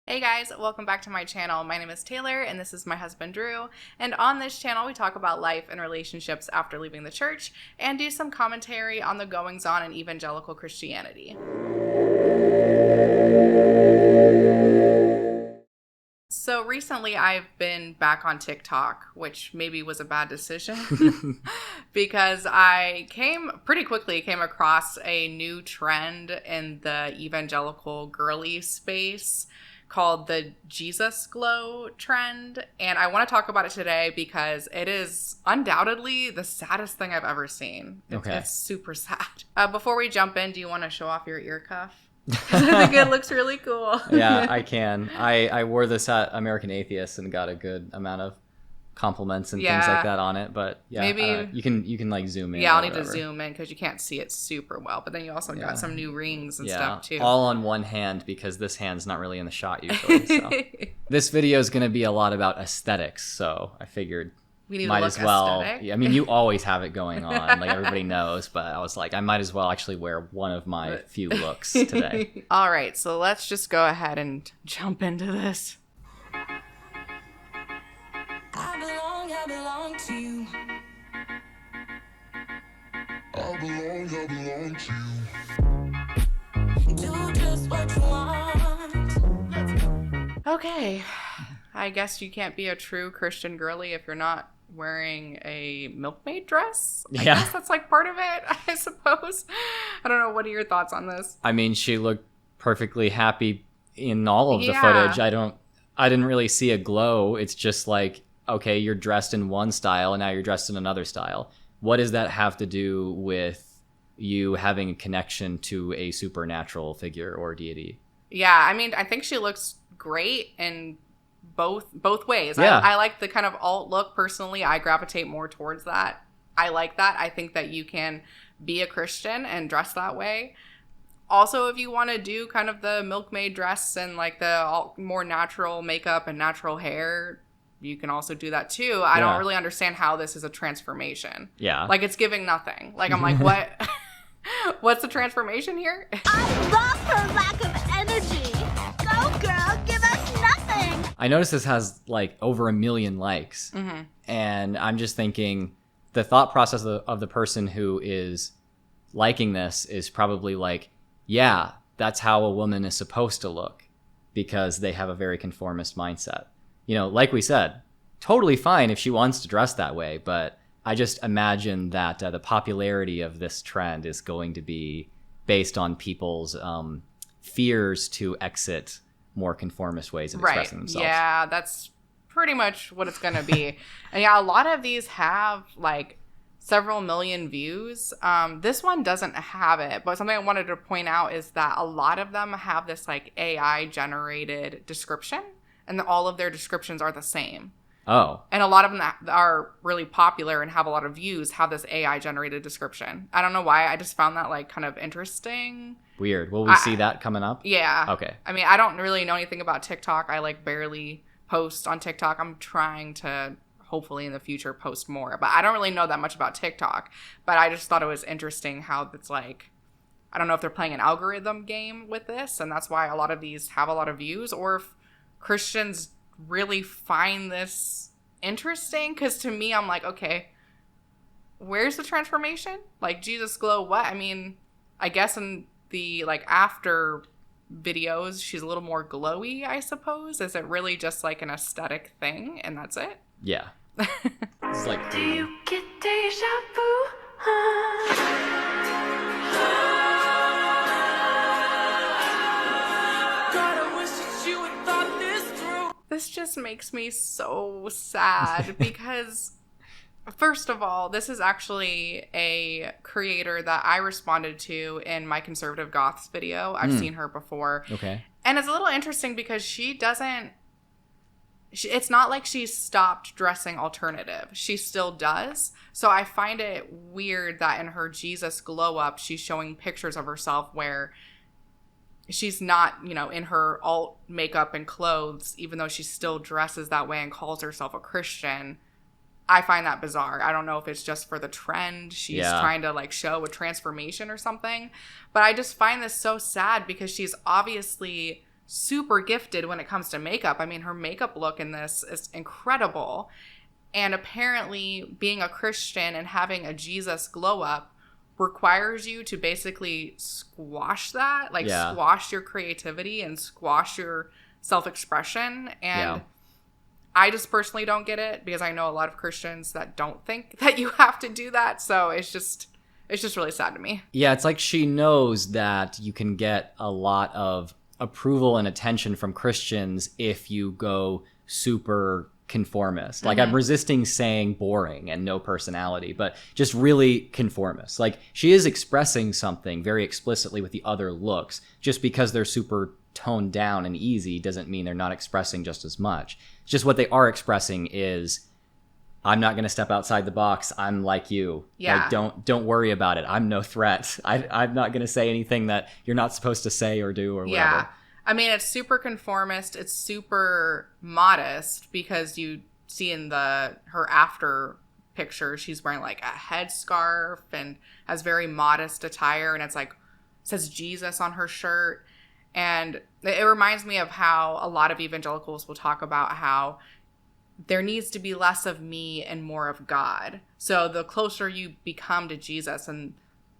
Hey guys, welcome back to my channel. My name is Taylor and this is my husband Drew. And on this channel we talk about life and relationships after leaving the church and do some commentary on the goings on in evangelical Christianity. So recently I've been back on TikTok, which maybe was a bad decision because I came across a new trend in the evangelical girly space called the Jesus glow trend. And I want to talk about it today because it is undoubtedly the saddest thing I've ever seen. It's super sad. Before we jump in, do you want to show off your ear cuff? Because I think it looks really cool. Yeah, I can. I wore this at American Atheist and got a good amount of compliments and things like that on it. But yeah, maybe you can like zoom in. Yeah, I'll need to zoom in because you can't see it super well. But then you also got some new rings and stuff too. All on one hand because this hand's not really in the shot usually. So. This video is going to be a lot about aesthetics, so I figured we need might to as well. Aesthetic. I mean, you always have it going on, like everybody knows. But I was like, I might as well actually wear one of my few looks today. All right, so let's just go ahead and jump into this. I belong to you. I belong to you. Do just what you want. Okay. I guess you can't be a true Christian girly if you're not wearing a milkmaid dress. I guess that's like part of it, I suppose. I don't know. What are your thoughts on this? I mean, she looked perfectly happy in all of the footage. I didn't really see a glow. It's just like, okay, you're dressed in one style and now you're dressed in another style. What does that have to do with you having a connection to a supernatural figure or deity? Yeah, I mean, I think she looks great in both ways. Yeah. I like the kind of alt look personally. I gravitate more towards that. I like that. I think that you can be a Christian and dress that way. Also, if you want to do kind of the milkmaid dress and like the more natural makeup and natural hair, you can also do that too. I don't really understand how this is a transformation. Yeah. Like it's giving nothing. Like I'm like, what? What's the transformation here? I love her lack of energy. Go girl, give us nothing. I noticed this has like over 1 million likes. Mm-hmm. And I'm just thinking the thought process of the person who is liking this is probably like, yeah, that's how a woman is supposed to look because they have a very conformist mindset. You know, like we said, totally fine if she wants to dress that way, but I just imagine that the popularity of this trend is going to be based on people's fears to exit more conformist ways of expressing themselves. Yeah, that's pretty much what it's going to be. And yeah, a lot of these have like several million views. This one doesn't have it, but something I wanted to point out is that a lot of them have this like AI generated description. And all of their descriptions are the same. Oh. And a lot of them that are really popular and have a lot of views have this AI-generated description. I don't know why. I just found that, like, kind of interesting. Weird. Will we see that coming up? Yeah. Okay. I mean, I don't really know anything about TikTok. I, like, barely post on TikTok. I'm trying to, hopefully in the future, post more. But I don't really know that much about TikTok. But I just thought it was interesting how it's, like, I don't know if they're playing an algorithm game with this. And that's why a lot of these have a lot of views. Or if Christians really find this interesting, because to me I'm like, okay, where's the transformation? Like Jesus glow what? I mean, I guess in the like after videos she's a little more glowy, I suppose. Is it really just like an aesthetic thing and that's it? Yeah. It's like, do you get deja vu? This just makes me so sad because, first of all, this is actually a creator that I responded to in my Conservative Goths video. I've seen her before. Okay. And it's a little interesting because it's not like she's stopped dressing alternative. She still does. So I find it weird that in her Jesus glow up, she's showing pictures of herself where she's not, you know, in her alt makeup and clothes, even though she still dresses that way and calls herself a Christian. I find that bizarre. I don't know if it's just for the trend. She's trying to like show a transformation or something. But I just find this so sad because she's obviously super gifted when it comes to makeup. I mean, her makeup look in this is incredible. And apparently being a Christian and having a Jesus glow up requires you to basically squash that, like squash your creativity and squash your self-expression. And I just personally don't get it, because I know a lot of Christians that don't think that you have to do that. So it's just really sad to me. Yeah, it's like she knows that you can get a lot of approval and attention from Christians if you go super conformist. Like, I'm resisting saying boring and no personality, but just really conformist. Like, she is expressing something very explicitly with the other looks. Just because they're super toned down and easy doesn't mean they're not expressing just as much. It's just what they are expressing is, I'm not going to step outside the box. I'm like you. Yeah. Like, don't worry about it. I'm no threat. I'm not going to say anything that you're not supposed to say or do or whatever. Yeah. I mean, it's super conformist. It's super modest, because you see in her after picture, she's wearing like a headscarf and has very modest attire. And it's like, says Jesus on her shirt. And it reminds me of how a lot of evangelicals will talk about how there needs to be less of me and more of God. So the closer you become to Jesus and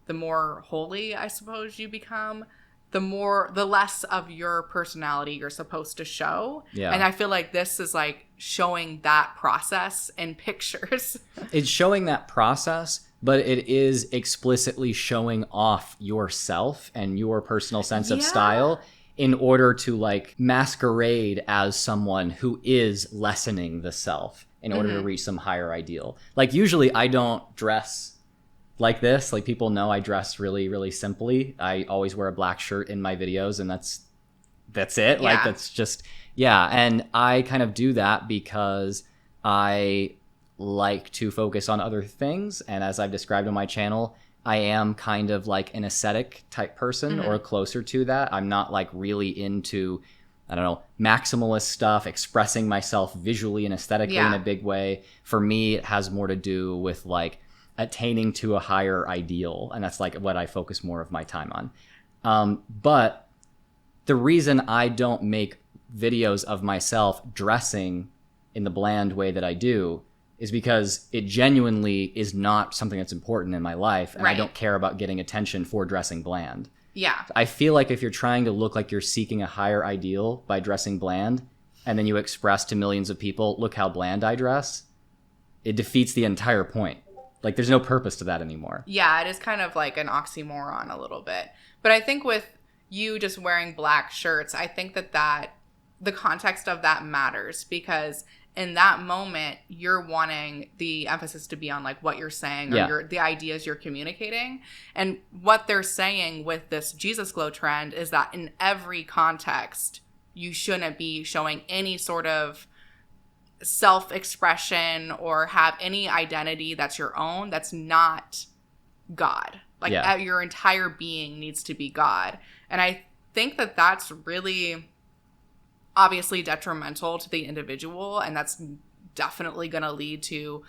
the more holy, I suppose, you become, the less of your personality you're supposed to show. Yeah. And I feel like this is like showing that process in pictures. It's showing that process, but it is explicitly showing off yourself and your personal sense of style in order to like masquerade as someone who is lessening the self in order to reach some higher ideal. Like, usually I don't dress like this. Like, people know I dress really, really simply. I always wear a black shirt in my videos, and that's it. Yeah. Like, that's just, and I kind of do that because I like to focus on other things. And as I've described on my channel, I am kind of like an ascetic type person or closer to that. I'm not like really into, I don't know, maximalist stuff, expressing myself visually and aesthetically in a big way. For me, it has more to do with like attaining to a higher ideal. And that's like what I focus more of my time on. But the reason I don't make videos of myself dressing in the bland way that I do is because it genuinely is not something that's important in my life. And I don't care about getting attention for dressing bland. Yeah. I feel like if you're trying to look like you're seeking a higher ideal by dressing bland, and then you express to millions of people, look how bland I dress, it defeats the entire point. Like, there's no purpose to that anymore. Yeah, it is kind of like an oxymoron a little bit. But I think with you just wearing black shirts, I think that the context of that matters, because in that moment, you're wanting the emphasis to be on like what you're saying or the ideas you're communicating. And what they're saying with this Jesus glow trend is that in every context, you shouldn't be showing any sort of self-expression or have any identity that's your own that's not God. Like your entire being needs to be God. And I think that that's really obviously detrimental to the individual, and that's definitely going to lead to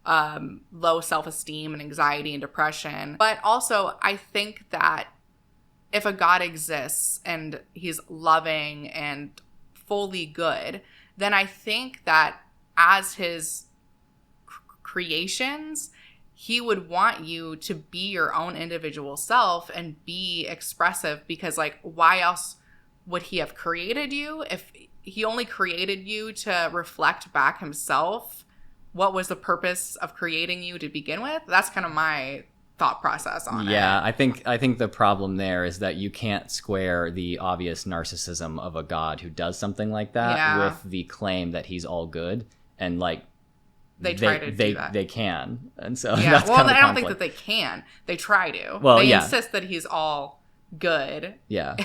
low self-esteem and anxiety and depression. But also, I think that if a God exists and he's loving and fully good, then I think that as his creations, he would want you to be your own individual self and be expressive, because like, why else would he have created you? If he only created you to reflect back himself, what was the purpose of creating you to begin with? That's kind of my thought process on it. Yeah, I think the problem there is that you can't square the obvious narcissism of a God who does something like that with the claim that he's all good, and like they try to do that. They can, and so that's kind of I don't think that they can. They try to. Well, they insist that he's all good. Yeah.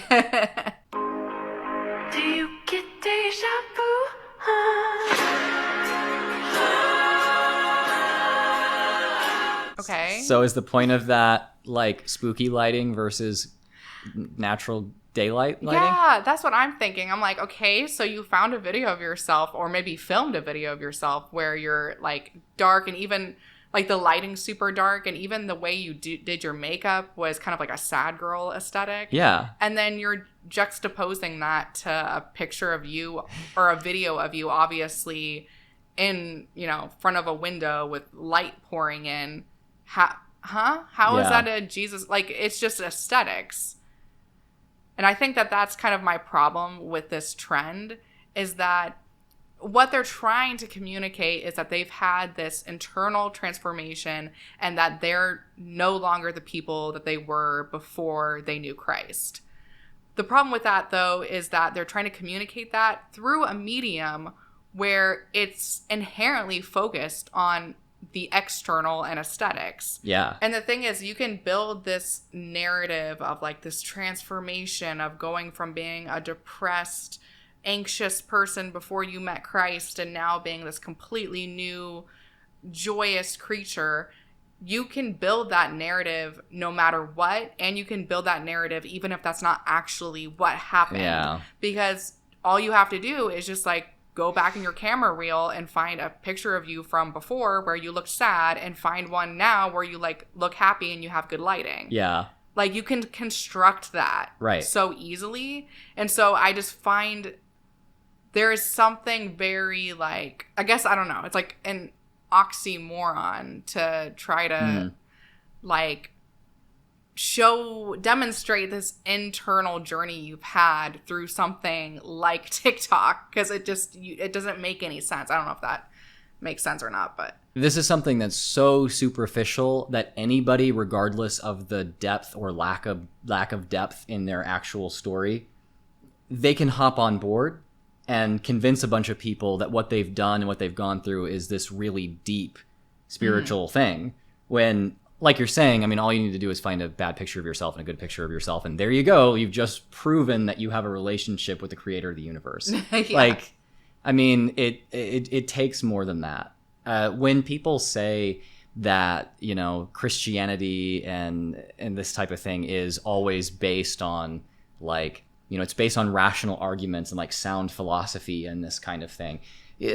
Do you get deja vu? Okay. So is the point of that like spooky lighting versus natural daylight lighting? Yeah, that's what I'm thinking. I'm like, okay, so you found a video of yourself, or maybe filmed a video of yourself where you're like dark, and even like the lighting's super dark, and even the way you did your makeup was kind of like a sad girl aesthetic. Yeah. And then you're juxtaposing that to a picture of you or a video of you, obviously in, front of a window with light pouring in. How is that a Jesus? Like, it's just aesthetics. And I think that that's kind of my problem with this trend, is that what they're trying to communicate is that they've had this internal transformation and that they're no longer the people that they were before they knew Christ. The problem with that, though, is that they're trying to communicate that through a medium where it's inherently focused on the external and aesthetics. Yeah. And the thing is, you can build this narrative of like this transformation of going from being a depressed, anxious person before you met Christ and now being this completely new, joyous creature. You can build that narrative no matter what, and you can build that narrative even if that's not actually what happened. Yeah. Because all you have to do is just like go back in your camera reel and find a picture of you from before where you looked sad, and find one now where you like look happy and you have good lighting. Yeah. Like, you can construct that so easily. And so I just find there is something very like, I guess, I don't know, it's like an oxymoron to try to like demonstrate this internal journey you've had through something like TikTok, because it doesn't make any sense. I don't know if that makes sense or not, but this is something that's so superficial that anybody, regardless of the depth or lack of depth in their actual story, they can hop on board and convince a bunch of people that what they've done and what they've gone through is this really deep spiritual thing. When, like you're saying, I mean, all you need to do is find a bad picture of yourself and a good picture of yourself, and there you go. You've just proven that you have a relationship with the creator of the universe. Yeah. Like, I mean, it takes more than that. When people say that, Christianity and this type of thing is always based on like, it's based on rational arguments and like sound philosophy and this kind of thing.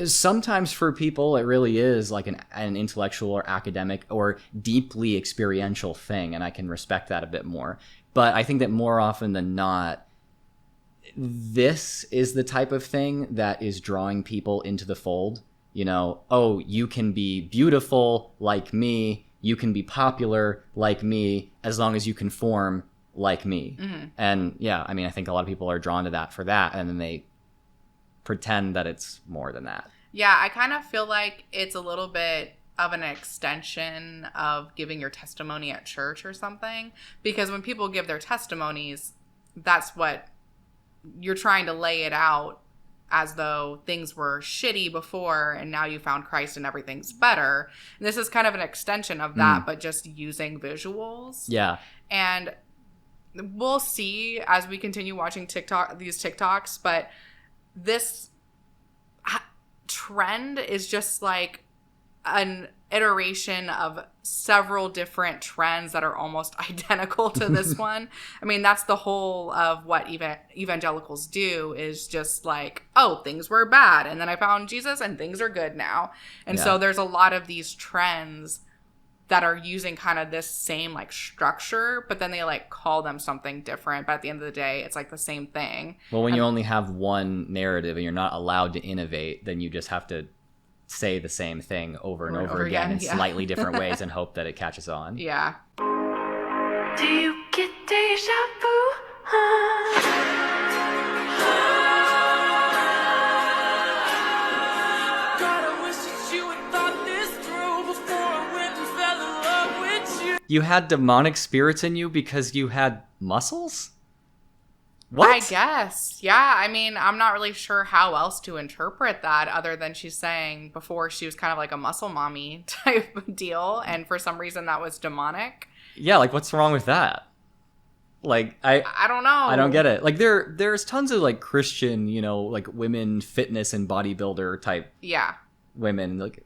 Sometimes for people, it really is like an intellectual or academic or deeply experiential thing, and I can respect that a bit more. But I think that more often than not, this is the type of thing that is drawing people into the fold. Oh, you can be beautiful like me, you can be popular like me, as long as you conform like me. Mm-hmm. And yeah, I mean, I think a lot of people are drawn to that for that, and then they pretend that it's more than that. Yeah, I kind of feel like it's a little bit of an extension of giving your testimony at church or something, because when people give their testimonies, that's what you're trying to lay it out as though things were shitty before and now you found Christ and everything's better. And this is kind of an extension of that, but just using visuals. Yeah. And we'll see as we continue watching these TikToks, but this trend is just like an iteration of several different trends that are almost identical to this one. I mean, that's the whole of what evangelicals do, is just like, oh, things were bad, and then I found Jesus and things are good now. And so there's a lot of these trends that are using kind of this same like structure, but then they like call them something different. But at the end of the day, it's like the same thing. Well, when you only have one narrative and you're not allowed to innovate, then you just have to say the same thing over and over again in slightly different ways and hope that it catches on. Yeah. Do you get deja vu? You had demonic spirits in you because you had muscles? What? I guess. Yeah. I mean, I'm not really sure how else to interpret that other than she's saying before she was kind of like a muscle mommy type deal. And for some reason that was demonic. Yeah. Like, what's wrong with that? Like, I don't know. I don't get it. Like, there's tons of like Christian, like women fitness and bodybuilder type women. Like,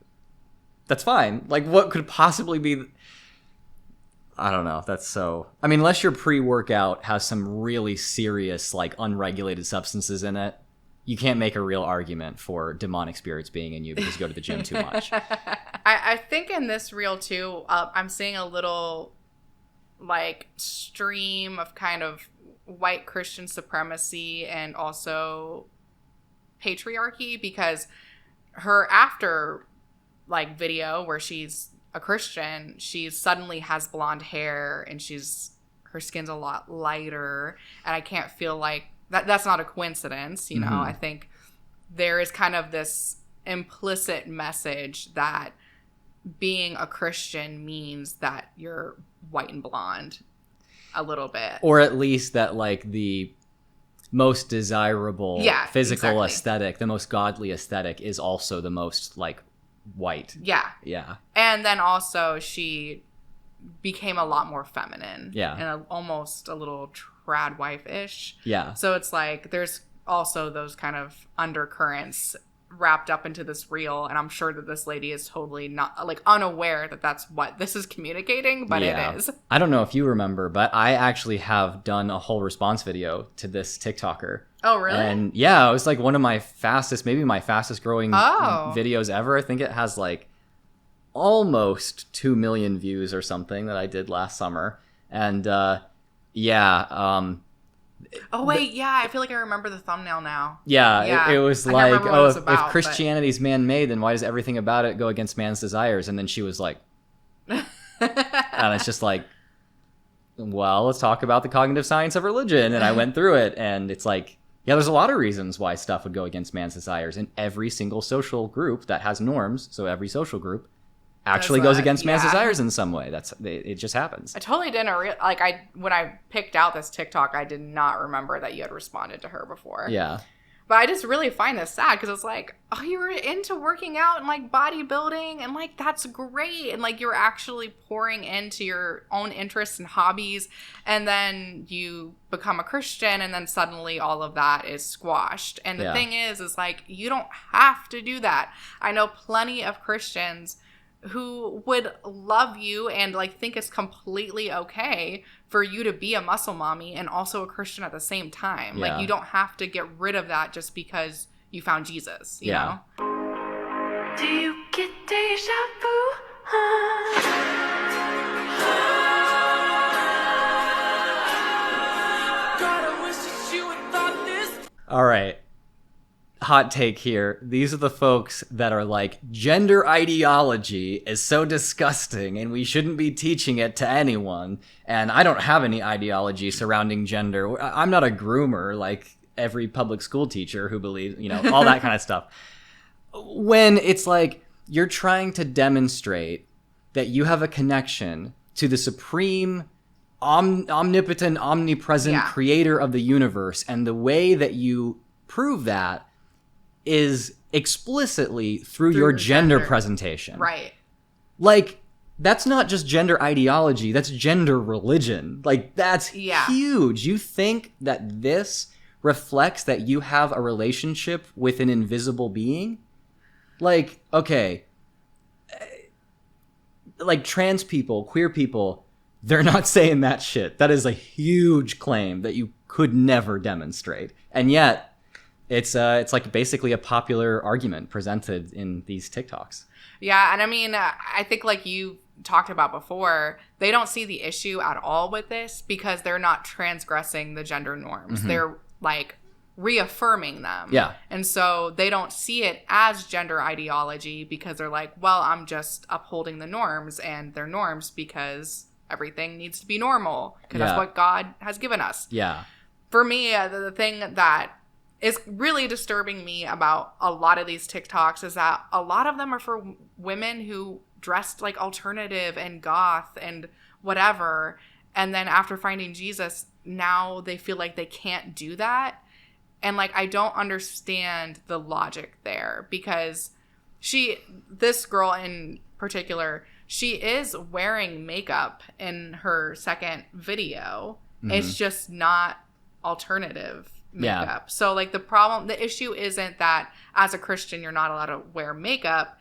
that's fine. Like, what could possibly be... I don't know. That's so... I mean, unless your pre-workout has some really serious, like, unregulated substances in it, you can't make a real argument for demonic spirits being in you because you go to the gym too much. I think in this reel too, I'm seeing a little like stream of kind of white Christian supremacy and also patriarchy, because her after like video where she's a Christian, she suddenly has blonde hair and her skin's a lot lighter, and I can't feel like that's not a coincidence, you know. I think there is kind of this implicit message that being a Christian means that you're white and blonde a little bit, or at least that like the most desirable physical aesthetic, the most godly aesthetic, is also the most like white. Yeah. And then also she became a lot more feminine. Yeah. And almost a little trad wife-ish. Yeah. So it's like there's also those kind of undercurrents wrapped up into this reel, and I'm sure that this lady is totally not like unaware that that's what this is communicating, but it is. I don't know if you remember, but I actually have done a whole response video to this TikToker. Oh, really? And yeah, it was like one of my fastest, maybe my fastest growing videos ever. I think it has like almost 2 million views or something that I did last summer. And oh wait, I feel like I remember the thumbnail now. Yeah. It was like, if Christianity's man-made, then why does everything about it go against man's desires? And then she was like, and it's just like, well, let's talk about the cognitive science of religion. And I went through it, and it's like, yeah, there's a lot of reasons why stuff would go against man's desires. And every single social group that has norms, so every social group actually goes against man's desires in some way. It just happens. I totally didn't when I picked out this TikTok, I did not remember that you had responded to her before. Yeah. But I just really find this sad because it's like, oh, you were into working out and like bodybuilding, and like that's great, and like you're actually pouring into your own interests and hobbies, and then you become a Christian, and then suddenly all of that is squashed. And the thing is like, you don't have to do that. I know plenty of Christians who would love you and like think it's completely okay for you to be a muscle mommy and also a Christian at the same time. Yeah. Like you don't have to get rid of that just because you found Jesus, you know? Do you get deja vu? God, I wish that you had thought this. All right. Hot take here. These are the folks that are like, gender ideology is so disgusting and we shouldn't be teaching it to anyone. And I don't have any ideology surrounding gender. I'm not a groomer like every public school teacher who believes, all that kind of stuff. When it's like you're trying to demonstrate that you have a connection to the supreme, omnipotent, omnipresent creator of the universe, and the way that you prove that is explicitly through your gender presentation. Right. Like, that's not just gender ideology, that's gender religion. Like, that's huge. You think that this reflects that you have a relationship with an invisible being? Like, okay, like trans people, queer people, they're not saying that shit. That is a huge claim that you could never demonstrate. And yet, it's like basically a popular argument presented in these TikToks. Yeah, and I mean, I think like you talked about before, they don't see the issue at all with this because they're not transgressing the gender norms. They're like reaffirming them. Yeah. And so they don't see it as gender ideology because they're like, well, I'm just upholding the norms, and they're norms because everything needs to be normal because that's what God has given us. Yeah. For me, the thing that is really disturbing me about a lot of these TikToks is that a lot of them are for women who dressed like alternative and goth and whatever. And then after finding Jesus, now they feel like they can't do that. And like, I don't understand the logic there because this girl in particular, she is wearing makeup in her second video. It's just not alternative makeup. Yeah. So like the issue isn't that as a Christian you're not allowed to wear makeup.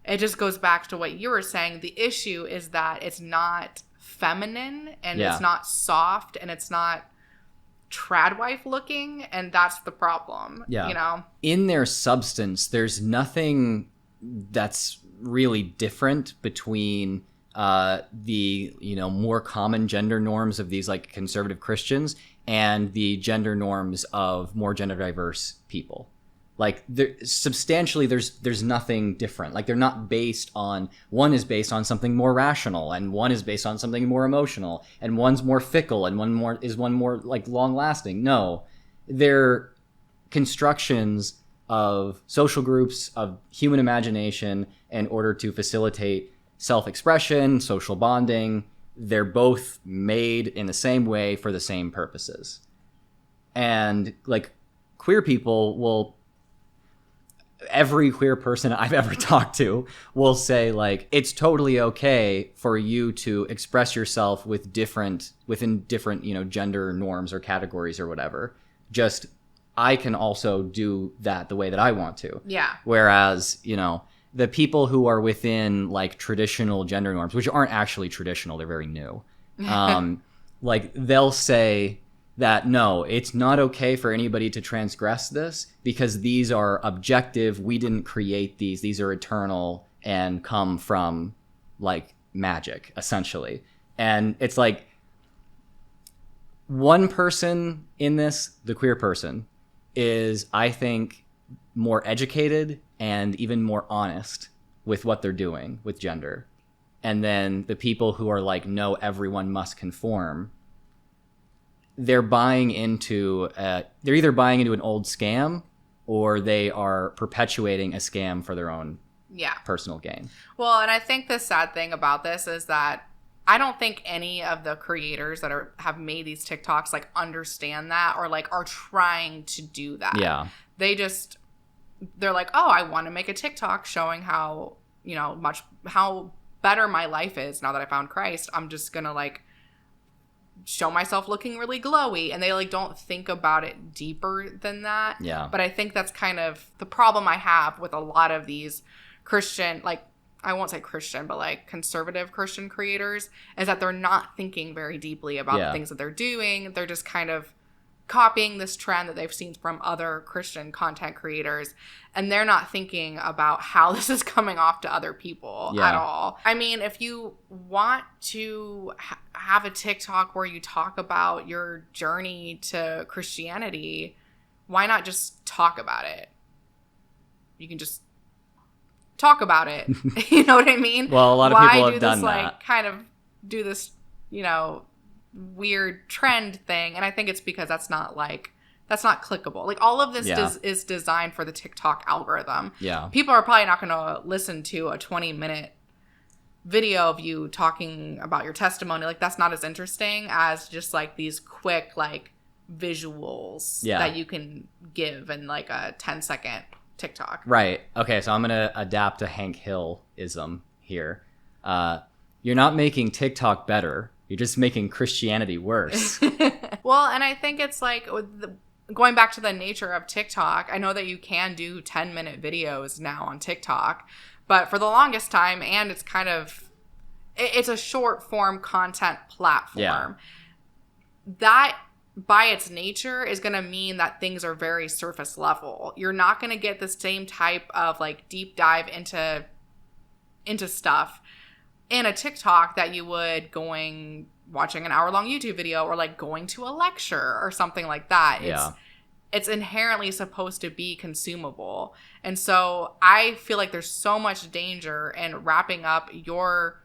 It just goes back to what you were saying. The issue is that it's not feminine and it's not soft and it's not trad wife looking, and that's the problem. Yeah. You know? In their substance, there's nothing that's really different between the, you know, more common gender norms of these like conservative Christians and the gender norms of more gender diverse people. Like substantially there's nothing different. Like they're not based on, one is based on something more rational, and one is based on something more emotional, and one's more fickle, and one more like long lasting. No, they're constructions of social groups, of human imagination in order to facilitate self-expression, social bonding. They're both made in the same way for the same purposes. And like queer people will, every queer person I've ever talked to will say like, it's totally okay for you to express yourself within different, you know, gender norms or categories or whatever. Just, I can also do that the way that I want to. Yeah. Whereas, you know, the people who are within like traditional gender norms, which aren't actually traditional, they're very new. Like they'll say that, no, it's not okay for anybody to transgress this because these are objective. We didn't create these. These are eternal and come from like magic, essentially. And it's like one person in this, the queer person, is, I think, more educated and even more honest with what they're doing with gender. And then the people who are like, no, everyone must conform, they're buying into they're either buying into an old scam or they are perpetuating a scam for their own personal gain. Well, and I think the sad thing about this is that I don't think any of the creators that have made these TikToks like understand that or like are trying to do that. Yeah. They're like, oh, I want to make a TikTok showing how, you know, how better my life is now that I found Christ. I'm just going to like show myself looking really glowy, and they like don't think about it deeper than that. Yeah. But I think that's kind of the problem I have with a lot of these Christian, like, I won't say Christian, but like conservative Christian creators, is that they're not thinking very deeply about the things that they're doing. They're just kind of copying this trend that they've seen from other Christian content creators, and they're not thinking about how this is coming off to other people at all. I mean, if you want to have a TikTok where you talk about your journey to Christianity, why not just talk about it? You can just talk about it. You know what I mean? Well, a lot of people have done that. Like, kind of do this, you know, weird trend thing, and I think it's because that's not clickable. Like, all of this is designed for the TikTok algorithm. Yeah, people are probably not going to listen to a 20-minute video of you talking about your testimony. Like, that's not as interesting as just like these quick like visuals that you can give in like a 10-second TikTok. Right. Okay, so I'm gonna adapt a Hank Hill-ism here. You're not making TikTok better. You're just making Christianity worse. Well, and I think it's like, going back to the nature of TikTok, I know that you can do 10-minute videos now on TikTok, but for the longest time, and it's a short form content platform. Yeah. That, by its nature, is going to mean that things are very surface level. You're not going to get the same type of like deep dive into stuff in a TikTok that you would watching an hour-long YouTube video or like going to a lecture or something like that. It's inherently supposed to be consumable. And so I feel like there's so much danger in wrapping up your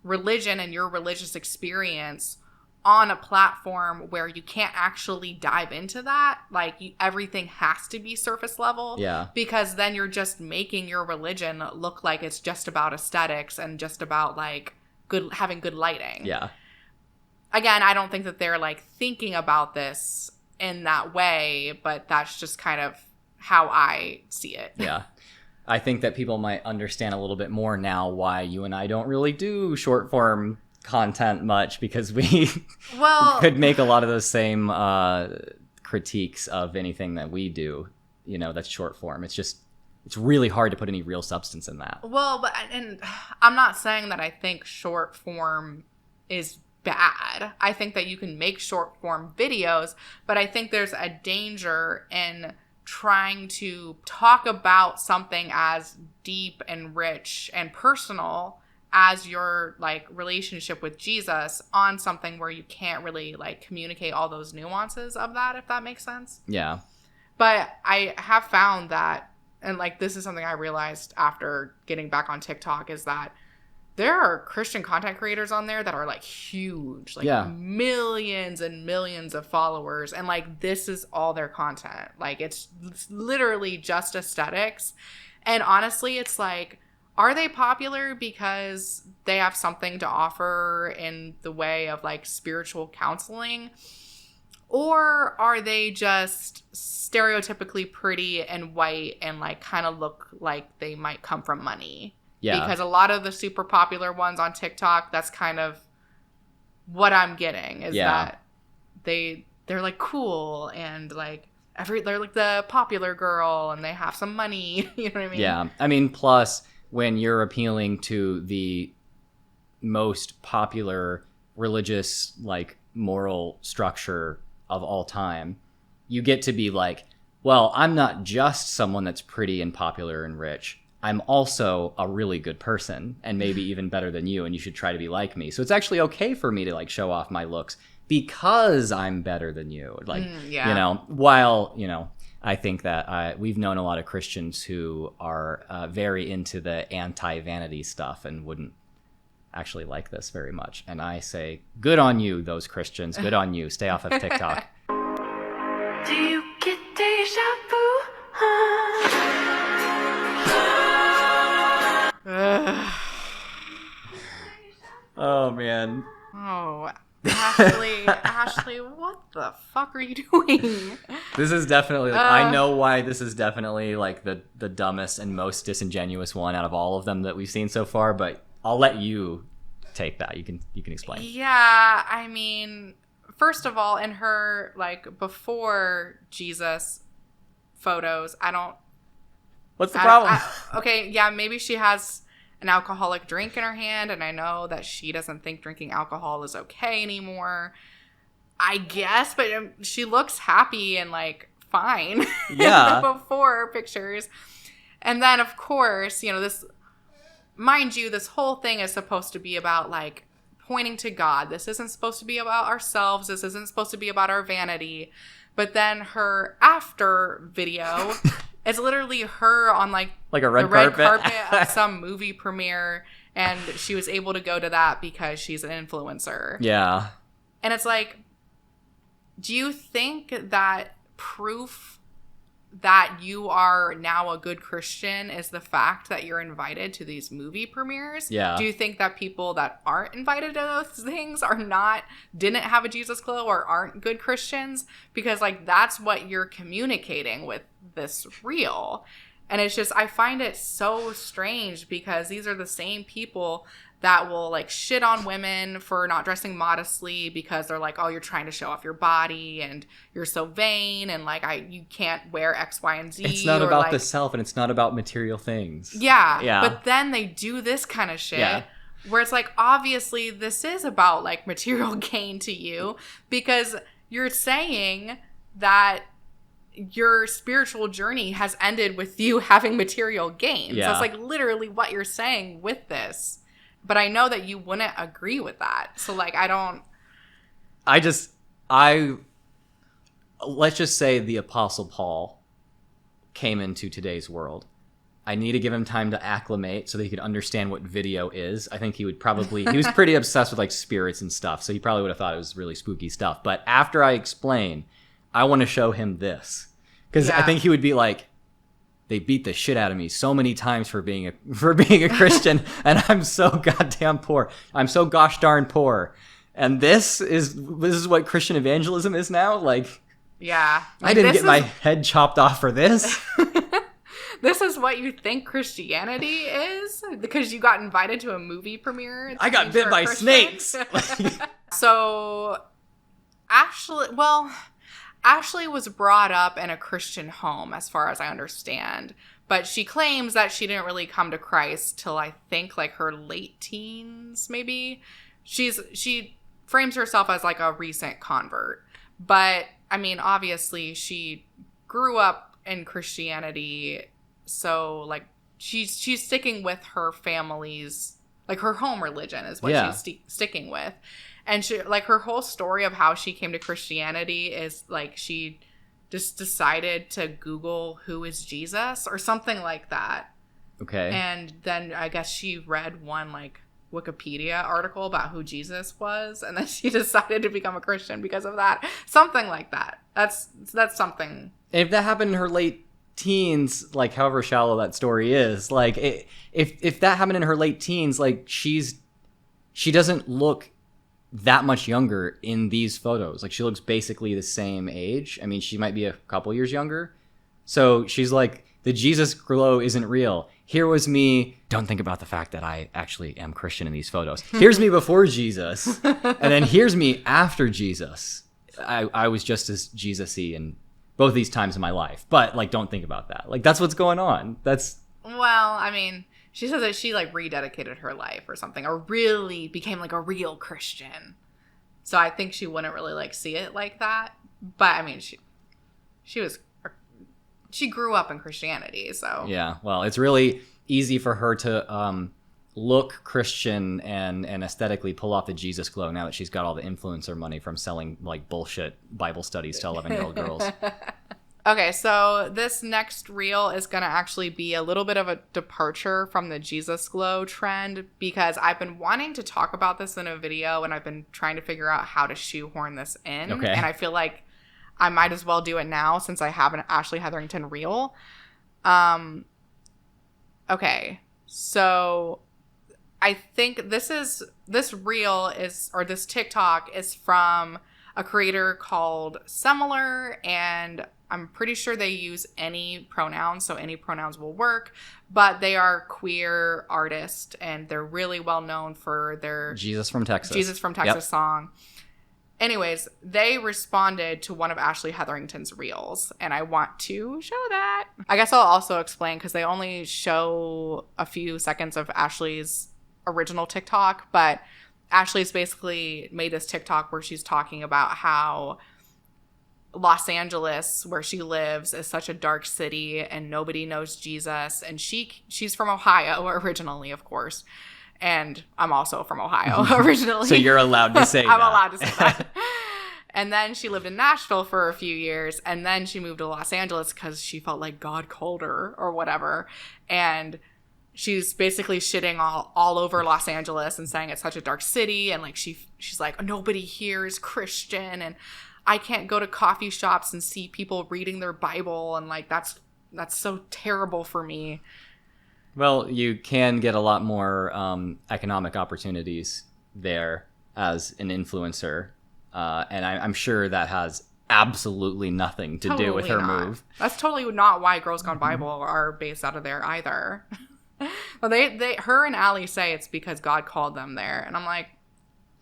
religion and your religious experience on a platform where you can't actually dive into that. Like, everything has to be surface level. Yeah. Because then you're just making your religion look like it's just about aesthetics and just about like having good lighting. Yeah. Again, I don't think that they're like thinking about this in that way, but that's just kind of how I see it. Yeah. I think that people might understand a little bit more now why you and I don't really do short form content much, because we could make a lot of those same critiques of anything that we do, you know, that's short form. It's really hard to put any real substance in that. Well, and I'm not saying that I think short form is bad. I think that you can make short form videos, but I think there's a danger in trying to talk about something as deep and rich and personal as your like relationship with Jesus on something where you can't really like communicate all those nuances of that, if that makes sense. Yeah. But I have found that, and like this is something I realized after getting back on TikTok, is that there are Christian content creators on there that are like huge, like millions and millions of followers. And like, this is all their content. Like it's literally just aesthetics. And honestly, it's like, are they popular because they have something to offer in the way of like spiritual counseling? Or are they just stereotypically pretty and white and like kind of look like they might come from money? Yeah. Because a lot of the super popular ones on TikTok, that's kind of what I'm getting, is that they're like cool and like they're like the popular girl and they have some money. You know what I mean? Yeah. I mean, plus when you're appealing to the most popular religious, like moral structure of all time, you get to be like, well, I'm not just someone that's pretty and popular and rich. I'm also a really good person and maybe even better than you, and you should try to be like me. So it's actually okay for me to like show off my looks because I'm better than you. Like, you know, while, you know, I think that we've known a lot of Christians who are very into the anti-vanity stuff and wouldn't actually like this very much. And I say, good on you, those Christians. Good on you. Stay off of TikTok. Do you get deja vu? Oh, man. Oh, Ashley, what the fuck are you doing? This is definitely, like, I know why this is definitely, like, the dumbest and most disingenuous one out of all of them that we've seen so far, but I'll let you take that. You can explain. Yeah, I mean, first of all, in her, like, before Jesus photos, What's the problem? Okay, yeah, maybe she has an alcoholic drink in her hand, and I know that she doesn't think drinking alcohol is okay anymore, I guess, but she looks happy and like fine in the before pictures. And then of course, you know, this, mind you, this whole thing is supposed to be about like pointing to God. This isn't supposed to be about ourselves. This isn't supposed to be about our vanity. But then her after video it's literally her on like a red carpet at some movie premiere, and she was able to go to that because she's an influencer. Yeah. And it's like, do you think that proof that you are now a good Christian is the fact that you're invited to these movie premieres? Yeah. Do you think that people that aren't invited to those things didn't have a Jesus glow or aren't good Christians? Because like, that's what you're communicating with this reel. And it's just, I find it so strange because these are the same people that will like shit on women for not dressing modestly because they're like, oh, you're trying to show off your body and you're so vain and like you can't wear X, Y, and Z. It's not about the self and it's not about material things. Yeah. But then they do this kind of shit where it's like, obviously this is about like material gain to you because you're saying that your spiritual journey has ended with you having material gain. So it's like literally what you're saying with this. But I know that you wouldn't agree with that. So like, let's just say the Apostle Paul came into today's world. I need to give him time to acclimate so that he could understand what video is. I think he was pretty obsessed with like spirits and stuff. So he probably would have thought it was really spooky stuff. But after I explain, I want to show him this. Because I think he would be like, they beat the shit out of me so many times for being a Christian, and I'm so goddamn poor. I'm so gosh darn poor. And this is what Christian evangelism is now? Like, yeah. I didn't get my head chopped off for this. This is what you think Christianity is? Because you got invited to a movie premiere? I got bit by snakes! So, Ashley was brought up in a Christian home, as far as I understand. But she claims that she didn't really come to Christ till I think like her late teens, maybe. She frames herself as like a recent convert. But I mean, obviously she grew up in Christianity, so like she's sticking with her family's, like her home religion is what she's sticking with. And she, like, her whole story of how she came to Christianity is like she just decided to Google who is Jesus or something like that. Okay. And then I guess she read one like Wikipedia article about who Jesus was, and then she decided to become a Christian because of that. Something like that. That's something. If that happened in her late teens, like however shallow that story is, like if that happened in her late teens, like she doesn't look that much younger in these photos. Like she looks basically the same age. I mean, she might be a couple years younger. So she's like, the Jesus glow isn't real. Here was me. Don't think about the fact that I actually am Christian in these photos. Here's me before Jesus. And then here's me after Jesus. I was just as Jesus-y in both these times in my life. But like, don't think about that. Like, that's what's going on. Well, I mean, she says that she like rededicated her life or something, or really became like a real Christian. So I think she wouldn't really like see it like that. But I mean, she grew up in Christianity, so. Yeah, well, it's really easy for her to look Christian and aesthetically pull off the Jesus glow now that she's got all the influencer money from selling like bullshit Bible studies to 11-year-old girls. Okay, so this next reel is going to actually be a little bit of a departure from the Jesus glow trend, because I've been wanting to talk about this in a video and I've been trying to figure out how to shoehorn this in. Okay. And I feel like I might as well do it now since I have an Ashley Hetherington reel. Okay, so I think this reel is, or this TikTok is from a creator called Similar, and I'm pretty sure they use any pronouns, so any pronouns will work, but they are queer artists, and they're really well known for their Jesus from Texas yep. song. Anyways, they responded to one of Ashley Hetherington's reels, and I want to show that. I guess I'll also explain, because they only show a few seconds of Ashley's original TikTok, but Ashley's basically made this TikTok where she's talking about how Los Angeles, where she lives, is such a dark city and nobody knows Jesus. And she's from Ohio originally, of course. And I'm also from Ohio originally. So you're allowed to say that. I'm allowed to say that. And then she lived in Nashville for a few years. And then she moved to Los Angeles because she felt like God called her or whatever. And she's basically shitting all over Los Angeles and saying it's such a dark city. And like she's like, nobody here is Christian. And I can't go to coffee shops and see people reading their Bible. And like, that's so terrible for me. Well, you can get a lot more economic opportunities there as an influencer. And I'm sure that has absolutely nothing to do with her move. That's totally not why Girls Gone Bible are based out of there either. Well, her and Allie say it's because God called them there. And I'm like,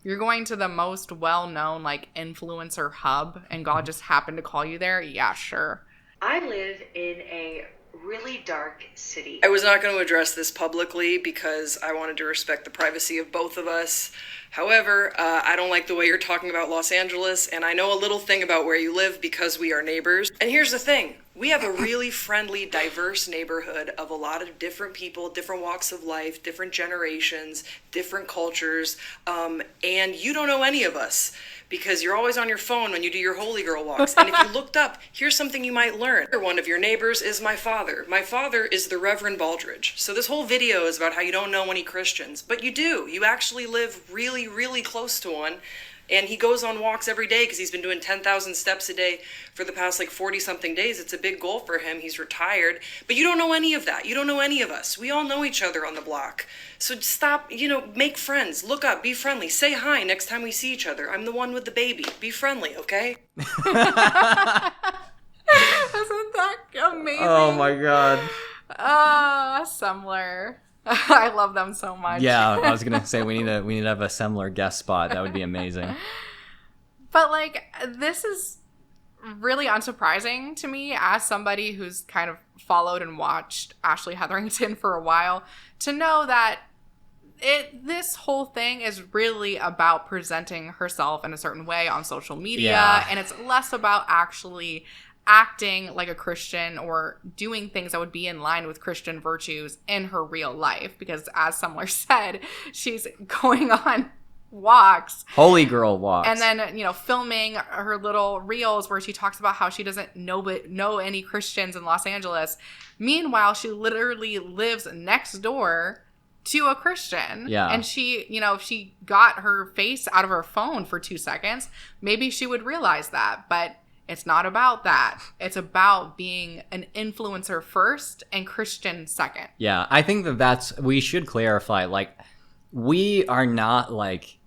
you're going to the most well-known like influencer hub and God just happened to call you there? Yeah, sure. I live in a really dark city. I was not going to address this publicly because I wanted to respect the privacy of both of us. However, I don't like the way you're talking about Los Angeles, and I know a little thing about where you live because we are neighbors. And here's the thing. We have a really friendly, diverse neighborhood of a lot of different people, different walks of life, different generations, different cultures, and you don't know any of us because you're always on your phone when you do your Holy Girl walks. And if you looked up, here's something you might learn. One of your neighbors is my father. My father is the Reverend Baldridge. So this whole video is about how you don't know any Christians, but you do. You actually live really, really close to one. And he goes on walks every day because he's been doing 10,000 steps a day for the past 40-something days. It's a big goal for him. He's retired. But you don't know any of that. You don't know any of us. We all know each other on the block. So stop, make friends. Look up. Be friendly. Say hi next time we see each other. I'm the one with the baby. Be friendly, okay? Isn't that amazing? Oh my God. Similar. I love them so much. Yeah, I was gonna say we need to have a similar guest spot. That would be amazing. But this is really unsurprising to me as somebody who's kind of followed and watched Ashley Hetherington for a while, to know that this whole thing is really about presenting herself in a certain way on social media, Yeah. and it's less about actually acting like a Christian or doing things that would be in line with Christian virtues in her real life. Because as Semler said, she's going on walks, Holy girl walks. and then, filming her little reels where she talks about how she doesn't know any Christians in Los Angeles. Meanwhile, she literally lives next door to a Christian. Yeah. And she, if she got her face out of her phone for 2 seconds, maybe she would realize that. But it's not about that. It's about being an influencer first and Christian second. Yeah, I think we should clarify, like, we are not, like,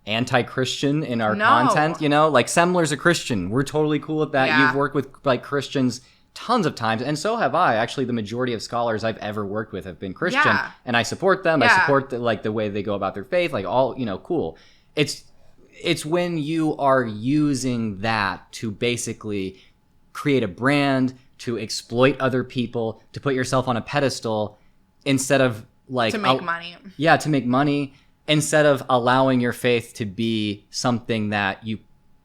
anti-Christian in our content, Like, Semler's a Christian. We're totally cool with that. Yeah. You've worked with, like, Christians tons of times, and so have I. Actually, the majority of scholars I've ever worked with have been Christian, Yeah. and I support them. Yeah. I support, the way they go about their faith, like, all, cool. It's when you are using that to basically create a brand, to exploit other people, to put yourself on a pedestal, instead of, like... To make money. Yeah, to make money, instead of allowing your faith to be something that you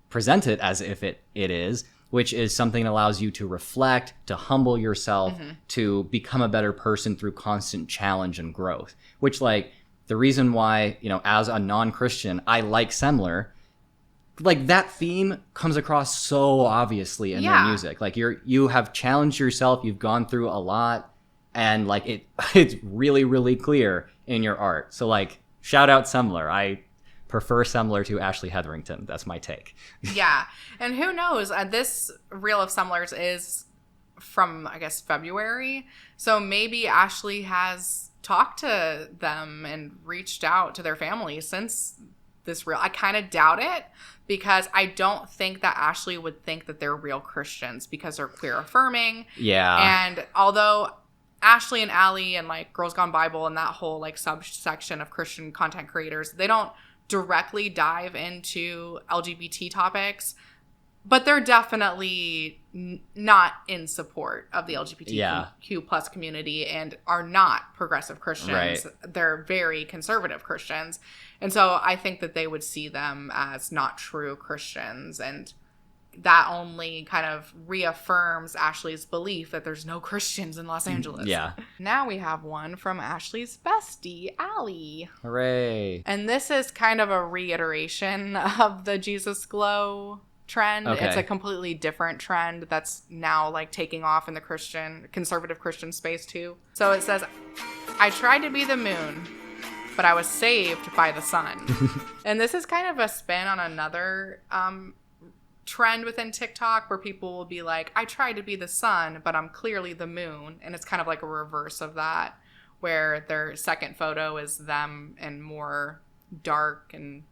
present it as if it is, which is something that allows you to reflect, to humble yourself, to become a better person through constant challenge and growth. Which, like, the reason why, as a non-Christian, I like Semler, like, that theme comes across so obviously in their music. Like, you have challenged yourself, you've gone through a lot, and, like, it's really, really clear in your art. So, like, shout out Semler. I prefer Semler to Ashley Hetherington. That's my take. Yeah. And who knows? This reel of Semler's is from, I guess, February. So maybe Ashley has talked to them and reached out to their family since this reel. I kind of doubt it, because I don't think that Ashley would think that they're real Christians because they're queer affirming. Yeah. And although Ashley and Allie and, like, Girls Gone Bible and that whole, like, subsection of Christian content creators, they don't directly dive into LGBT topics, but they're definitely not in support of the LGBTQ plus community and are not progressive Christians. Right. They're very conservative Christians. And so I think that they would see them as not true Christians, and that only kind of reaffirms Ashley's belief that there's no Christians in Los Angeles. Yeah. Now we have one from Ashley's bestie, Allie. Hooray. And this is kind of a reiteration of the Jesus Glow trend. Okay. It's a completely different trend that's now, like, taking off in the conservative Christian space too. So it says, I tried to be the moon, but I was saved by the sun. And this is kind of a spin on another trend within TikTok where people will be like, I tried to be the sun, but I'm clearly the moon. And it's kind of like a reverse of that, where their second photo is them in more dark and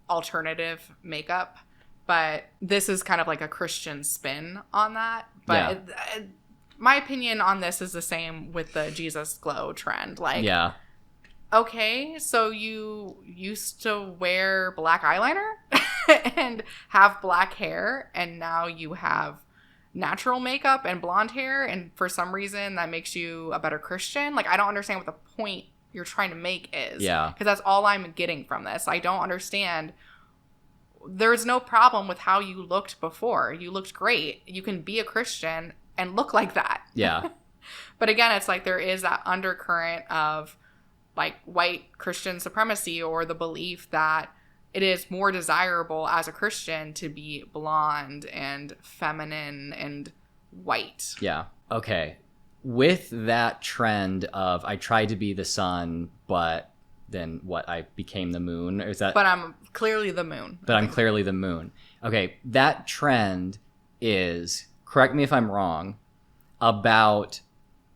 alternative makeup. But this is kind of like a Christian spin on that. But my opinion on this is the same with the Jesus Glow trend. Like, Yeah. Okay, so you used to wear black eyeliner and have black hair, and now you have natural makeup and blonde hair, and for some reason that makes you a better Christian. Like, I don't understand what the point you're trying to make is. Yeah. Because that's all I'm getting from this. I don't understand. There's no problem with how you looked before. You looked great. You can be a Christian and look like that. Yeah. But again, it's like there is that undercurrent of, like, white Christian supremacy, or the belief that it is more desirable as a Christian to be blonde and feminine and white. Yeah. Okay. With that trend of I tried to be the sun, but then what? I became the moon? Or is that? But I'm clearly the moon. But I'm clearly the moon. Okay. That trend is, correct me if I'm wrong, about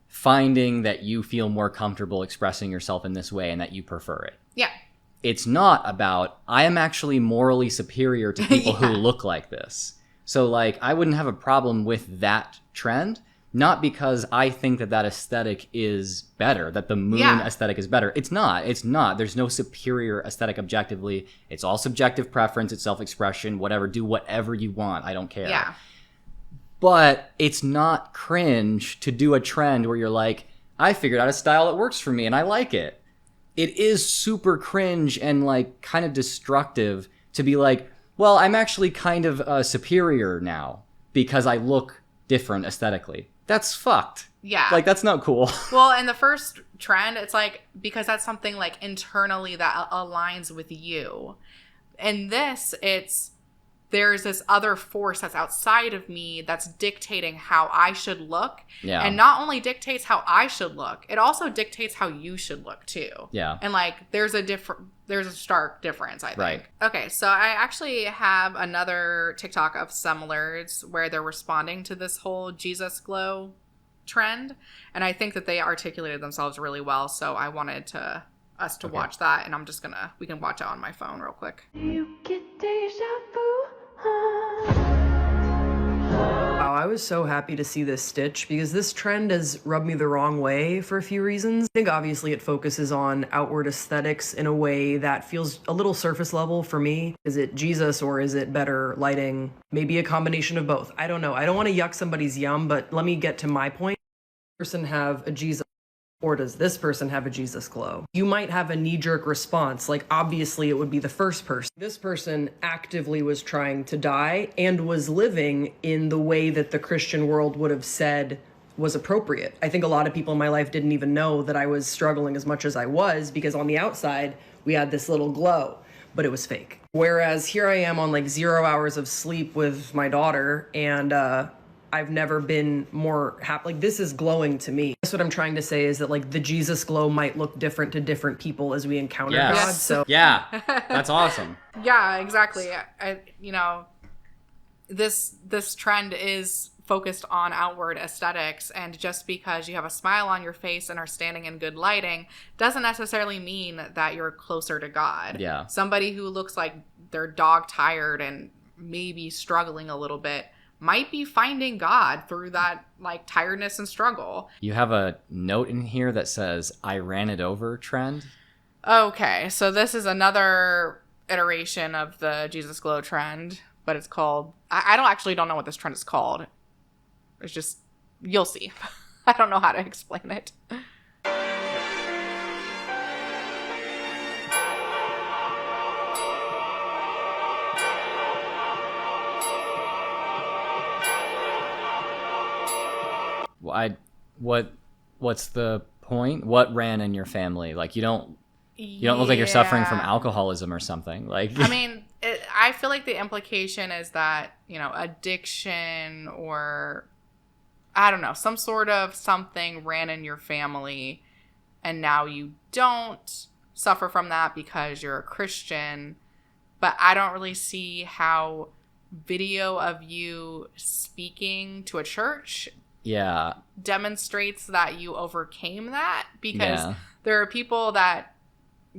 finding that you feel more comfortable expressing yourself in this way and that you prefer it. Yeah. It's not about, I am actually morally superior to people who look like this. So, like, I wouldn't have a problem with that trend, not because I think that aesthetic is better, that the moon aesthetic is better. It's not. There's no superior aesthetic objectively. It's all subjective preference. It's self-expression, whatever. Do whatever you want. I don't care. Yeah. But it's not cringe to do a trend where you're like, I figured out a style that works for me and I like it. it is super cringe and like kind of destructive to be like, well, I'm actually kind of superior now because I look different aesthetically. That's fucked. Yeah. Like, that's not cool. Well, in the first trend, it's like, because that's something like internally that aligns with you. In this, there's this other force that's outside of me that's dictating how I should look. Yeah. And not only dictates how I should look, it also dictates how you should look too. Yeah. And like there's a stark difference, I think. Right. Okay, so I actually have another TikTok of similars where they're responding to this whole Jesus glow trend. And I think that they articulated themselves really well. So I wanted us to watch that, and we can watch it on my phone real quick. You get deja vu. Wow, I was so happy to see this stitch because this trend has rubbed me the wrong way for a few reasons. I think obviously it focuses on outward aesthetics in a way that feels a little surface level for me. Is it Jesus or is it better lighting? Maybe a combination of both. I don't know. I don't want to yuck somebody's yum, but let me get to my point. Does this person have a Jesus or does this person have a Jesus glow? You might have a knee-jerk response, like obviously it would be the first person. This person actively was trying to die and was living in the way that the Christian world would have said was appropriate. I think a lot of people in my life didn't even know that I was struggling as much as I was because on the outside, we had this little glow, but it was fake. Whereas here I am on like 0 hours of sleep with my daughter and, I've never been more happy. Like, this is glowing to me. That's what I'm trying to say is that, like, the Jesus glow might look different to different people as we encounter God. So, yeah, that's awesome. Yeah, exactly. This trend is focused on outward aesthetics, and just because you have a smile on your face and are standing in good lighting doesn't necessarily mean that you're closer to God. Yeah. Somebody who looks like they're dog tired and maybe struggling a little bit might be finding God through that like tiredness and struggle. You have a note in here that says, I ran it over trend. Okay, so this is another iteration of the Jesus glow trend, but it's called, I don't know what this trend is called. It's just, you'll see. I don't know how to explain it. What's the point? What ran in your family? Like, you don't look like you're suffering from alcoholism or something. Like, I mean, I feel like the implication is that, addiction or, I don't know, some sort of something ran in your family and now you don't suffer from that because you're a Christian. But I don't really see how video of you speaking to a church demonstrates that you overcame that, because there are people that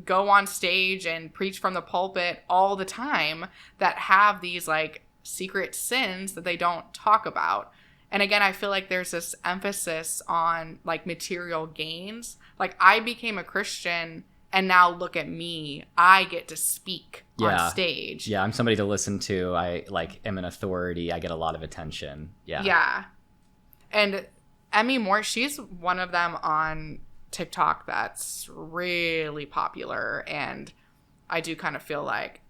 go on stage and preach from the pulpit all the time that have these like secret sins that they don't talk about. And again, I feel like there's this emphasis on like material gains. Like, I became a Christian and now look at me, I get to speak on stage. Yeah, I'm somebody to listen to. I like am an authority. I get a lot of attention. Yeah. And Emmy Moore, she's one of them on TikTok that's really popular. And I do kind of feel like,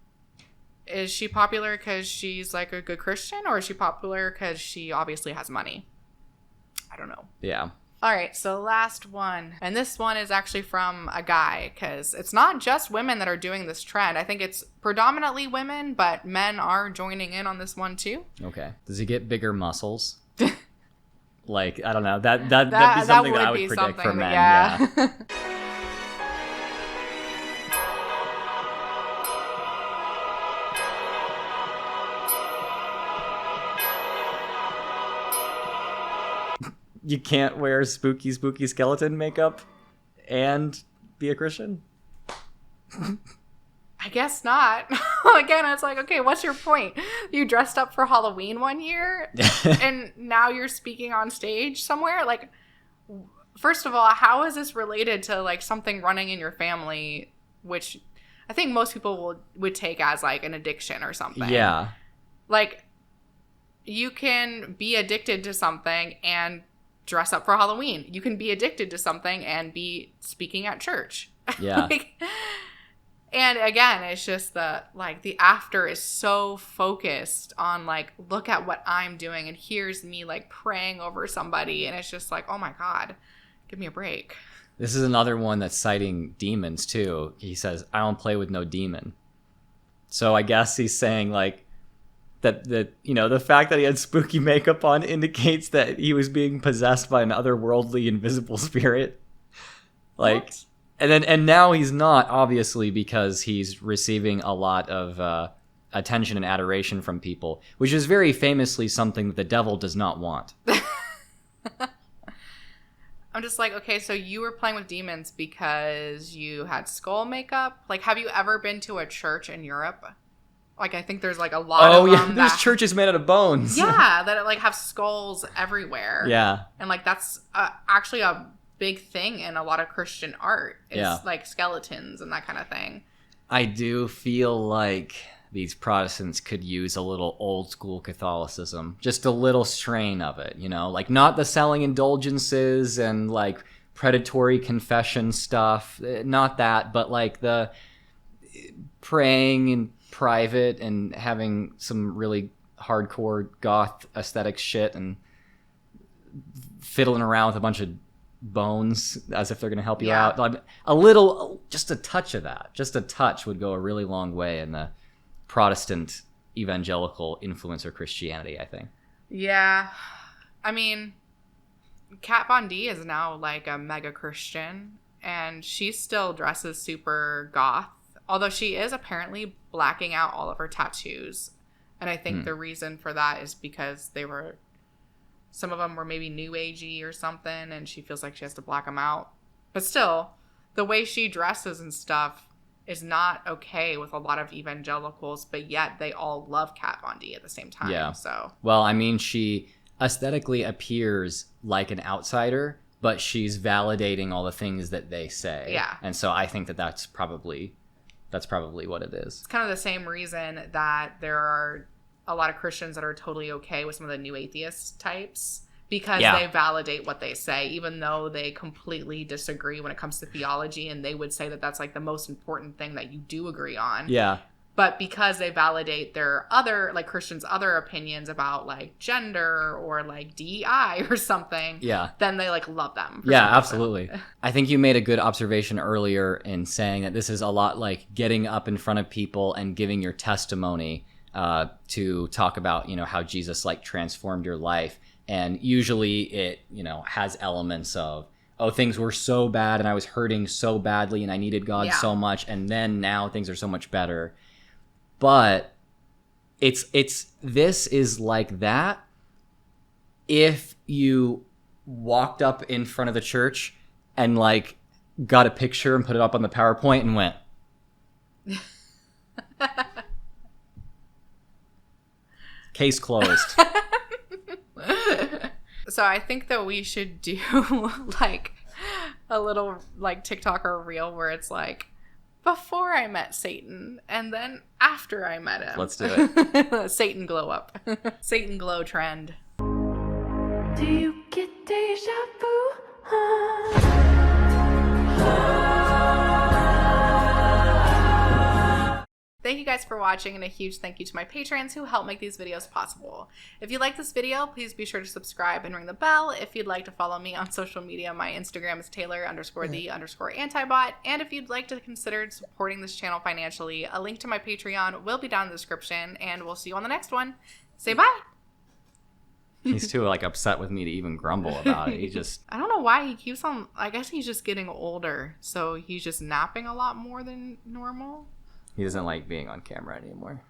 is she popular because she's like a good Christian, or is she popular because she obviously has money? I don't know. Yeah. All right, so last one. And this one is actually from a guy, because it's not just women that are doing this trend. I think it's predominantly women, but men are joining in on this one too. Okay. Does he get bigger muscles? Like, I don't know. That'd be something that I would predict for men. Yeah. You can't wear spooky skeleton makeup and be a Christian? I guess not. Again, it's like, okay, what's your point? You dressed up for Halloween one year and now you're speaking on stage somewhere? Like, first of all, how is this related to like something running in your family, which I think most people would take as like an addiction or something? Yeah. Like, you can be addicted to something and dress up for Halloween. You can be addicted to something and be speaking at church. Yeah. And again, it's just the after is so focused on like, look at what I'm doing, and here's me like praying over somebody, and it's just like, oh my God, give me a break. This is another one that's citing demons too. He says, I don't play with no demon. So I guess he's saying like that the fact that he had spooky makeup on indicates that he was being possessed by an otherworldly invisible spirit. Like what? And now he's not, obviously, because he's receiving a lot of attention and adoration from people, which is very famously something that the devil does not want. I'm just like, okay, so you were playing with demons because you had skull makeup? Like, have you ever been to a church in Europe? Like, I think there's like a lot of them. There's churches made out of bones. Yeah, that like have skulls everywhere. Yeah. And like that's actually a big thing in a lot of Christian art. It's like skeletons and that kind of thing. I do feel like these Protestants could use a little old school Catholicism, just a little strain of it, like not the selling indulgences and like predatory confession stuff, not that, but like the praying in private and having some really hardcore goth aesthetic shit and fiddling around with a bunch of bones as if they're going to help you out. A little, just a touch of that, just a touch would go a really long way in the Protestant evangelical influencer Christianity, I think. Yeah. I mean, Kat Von D is now like a mega Christian, and she still dresses super goth, although she is apparently blacking out all of her tattoos. And I think the reason for that is because some of them were maybe new agey or something, and she feels like she has to black them out. But still, the way she dresses and stuff is not okay with a lot of evangelicals, but yet they all love Kat Von D at the same time. Yeah. So, well, I mean, she aesthetically appears like an outsider, but she's validating all the things that they say. Yeah. And so I think that's probably what it is. It's kind of the same reason that there are a lot of Christians that are totally okay with some of the new atheist types, because they validate what they say, even though they completely disagree when it comes to theology, and they would say that that's like the most important thing that you do agree on. Yeah. But because they validate their other, like Christians' other opinions about like gender or like DEI or something, then they like love them. Yeah, absolutely. I think you made a good observation earlier in saying that this is a lot like getting up in front of people and giving your testimony to talk about, how Jesus like transformed your life. And usually it, has elements of, oh, things were so bad and I was hurting so badly and I needed God so much, and then now things are so much better. But this is like that if you walked up in front of the church and like got a picture and put it up on the PowerPoint and went, case closed. So I think that we should do like a little like TikTok or reel where it's like, before I met Satan and then after I met him. Let's do it. Satan glow up. Satan glow trend. Do you get deja vu? Thank you guys for watching, and a huge thank you to my patrons who help make these videos possible. If you like this video, please be sure to subscribe and ring the bell. If you'd like to follow me on social media, my Instagram is Taylor_the_antibot. And if you'd like to consider supporting this channel financially, a link to my Patreon will be down in the description, and we'll see you on the next one. Say bye. He's too like upset with me to even grumble about it. He just I don't know why he keeps on. I guess he's just getting older, so he's just napping a lot more than normal. He doesn't like being on camera anymore.